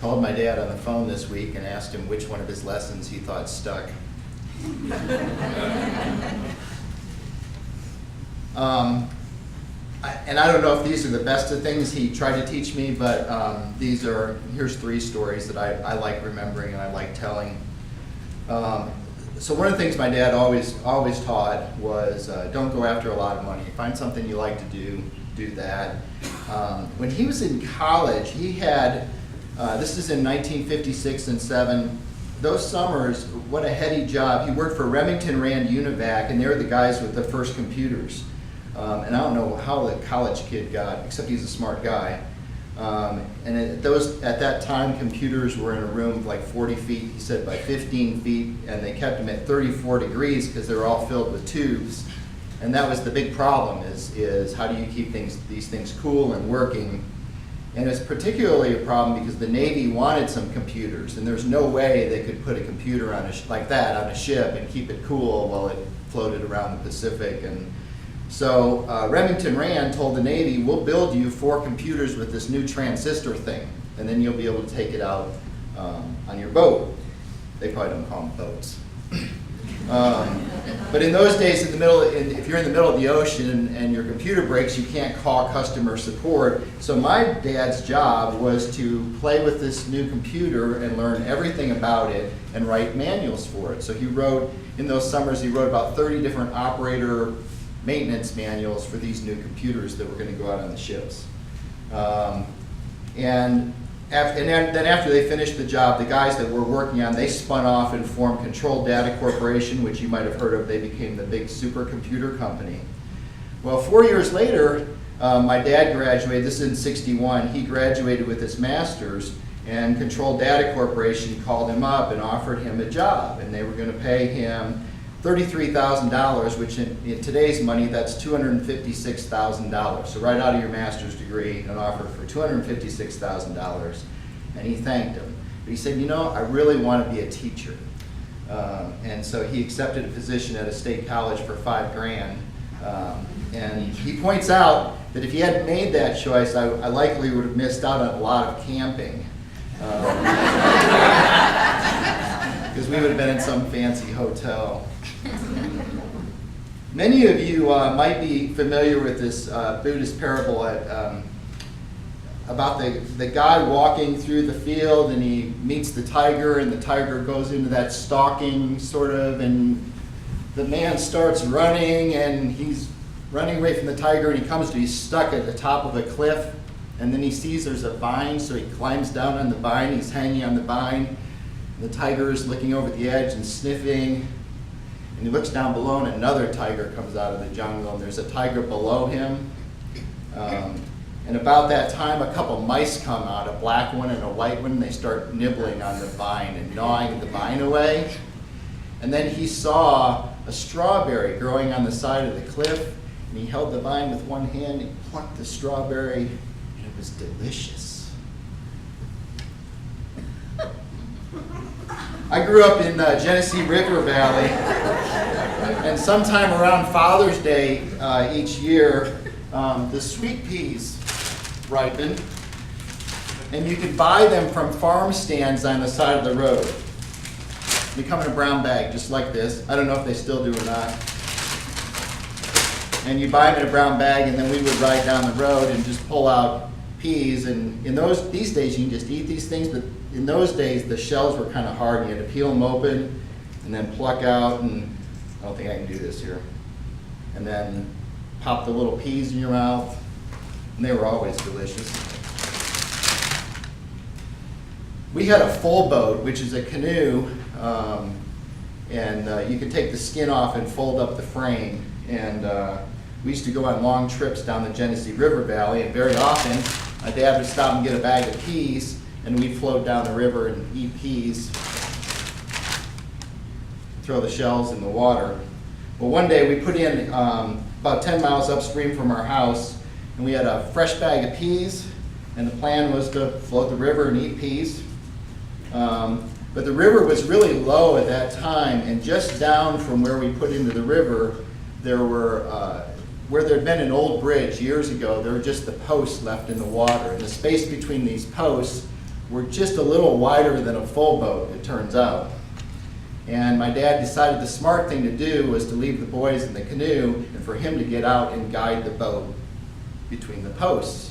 called my dad on the phone this week and asked him which one of his lessons he thought stuck. And I don't know if these are the best of things he tried to teach me, but here's 3 stories that I like remembering and I like telling. So one of the things my dad always taught was don't go after a lot of money. Find something you like to do that. When he was in college, he had, this is in 1956 and 7, those summers, what a heady job. He worked for Remington Rand Univac, and they were the guys with the first computers. And I don't know how the college kid got, except he's a smart guy. And at that time, computers were in a room of like 40 feet, he said, by 15 feet, and they kept them at 34 degrees because they were all filled with tubes. And that was the big problem, is how do you keep these things cool and working? And it's particularly a problem because the Navy wanted some computers, and there's no way they could put a computer like that on a ship and keep it cool while it floated around the Pacific. And so Remington Rand told the Navy, we'll build you 4 computers with this new transistor thing, and then you'll be able to take it out on your boat. They probably don't call them boats. But in those days, if you're in the middle of the ocean and your computer breaks, you can't call customer support. So my dad's job was to play with this new computer and learn everything about it and write manuals for it. So in those summers, he wrote about 30 different operator maintenance manuals for these new computers that were going to go out on the ships. And then after they finished the job, the guys that were working on, they spun off and formed Controlled Data Corporation, which you might have heard of. They became the big supercomputer company. Well, 4 years later, my dad graduated. This is in '61. He graduated with his master's, and Controlled Data Corporation called him up and offered him a job, and they were going to pay him $33,000, which in today's money, that's $256,000. So right out of your master's degree, an offer for $256,000, and he thanked him. But he said, I really want to be a teacher. And so he accepted a position at a state college for $5,000. And he points out that if he hadn't made that choice, I likely would have missed out on a lot of camping. Because we would have been in some fancy hotel. Many of you might be familiar with this Buddhist parable about the guy walking through the field, and he meets the tiger, and the tiger goes into that stalking sort of, and the man starts running, and he's running away from the tiger, and he's stuck at the top of a cliff, and then he sees there's a vine, so he climbs down on the vine, he's hanging on the vine. The tiger is looking over the edge and sniffing, and he looks down below, and another tiger comes out of the jungle, and there's a tiger below him. And about that time, a couple mice come out, a black one and a white one, and they start nibbling on the vine and gnawing the vine away. And then he saw a strawberry growing on the side of the cliff, and he held the vine with one hand, and he plucked the strawberry, and it was delicious. I grew up in Genesee River Valley, and sometime around Father's Day each year, the sweet peas ripen, and you can buy them from farm stands on the side of the road. They come in a brown bag just like this. I don't know if they still do or not. And you buy them in a brown bag, and then we would ride down the road and just pull out peas. And these days you can just eat these things, but in those days the shells were kind of hard. You had to peel them open and then pluck out, and I don't think I can do this here. And then pop the little peas in your mouth, and they were always delicious. We had a full boat, which is a canoe, and you could take the skin off and fold up the frame. And we used to go on long trips down the Genesee River Valley, and very often my dad would stop and get a bag of peas, and we'd float down the river and eat peas, throw the shells in the water. Well, one day we put in about 10 miles upstream from our house, and we had a fresh bag of peas, and the plan was to float the river and eat peas. But the river was really low at that time, and just down from where we put into the river, there were, where there had been an old bridge years ago, there were just the posts left in the water. And the space between these posts were just a little wider than a full boat, it turns out. And my dad decided the smart thing to do was to leave the boys in the canoe and for him to get out and guide the boat between the posts.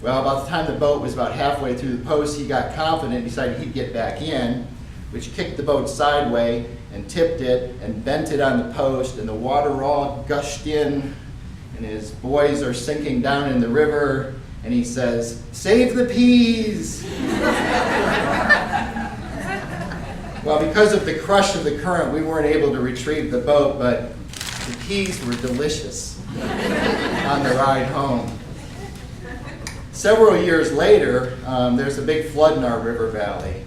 Well, about the time the boat was about halfway through the posts, he got confident and decided he'd get back in, which kicked the boat sideways and tipped it and bent it on the post, and the water all gushed in, and his boys are sinking down in the river, and he says, "Save the peas!" Well, because of the crush of the current, we weren't able to retrieve the boat, but the peas were delicious on the ride home. Several years later, there's a big flood in our river valley.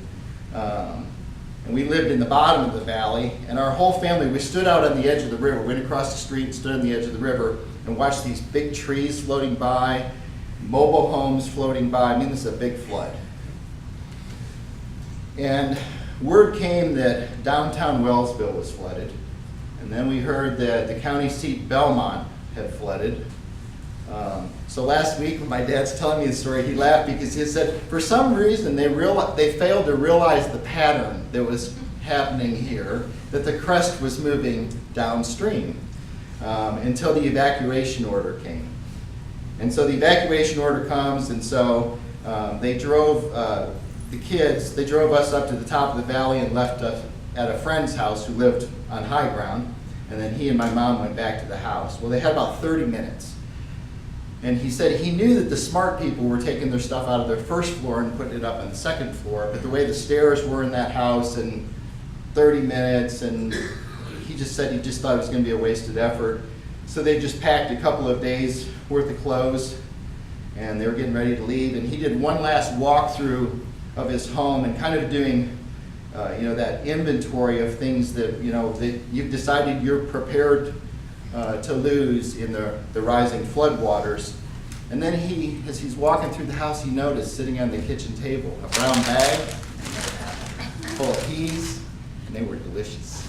And we lived in the bottom of the valley, and our whole family, we stood out on the edge of the river, went across the street, stood on the edge of the river, and watched these big trees floating by, mobile homes floating by. I mean, this is a big flood. And word came that downtown Wellsville was flooded, and then we heard that the county seat Belmont had flooded. So last week when my dad's telling me the story, he laughed because he said for some reason they failed to realize the pattern that was happening here, that the crest was moving downstream until the evacuation order came. And so the evacuation order comes, and so they drove they drove us up to the top of the valley and left us at a friend's house who lived on high ground, and then he and my mom went back to the house. Well, they had about 30 minutes. And he said he knew that the smart people were taking their stuff out of their first floor and putting it up on the second floor, but the way the stairs were in that house and 30 minutes, and he just said he just thought it was going to be a wasted effort. So they just packed a couple of days worth of clothes, and they were getting ready to leave, and he did one last walkthrough of his home and kind of doing that inventory of things that that you've decided you're prepared to lose in the rising floodwaters. And then as he's walking through the house, he noticed sitting on the kitchen table a brown bag full of peas, and they were delicious.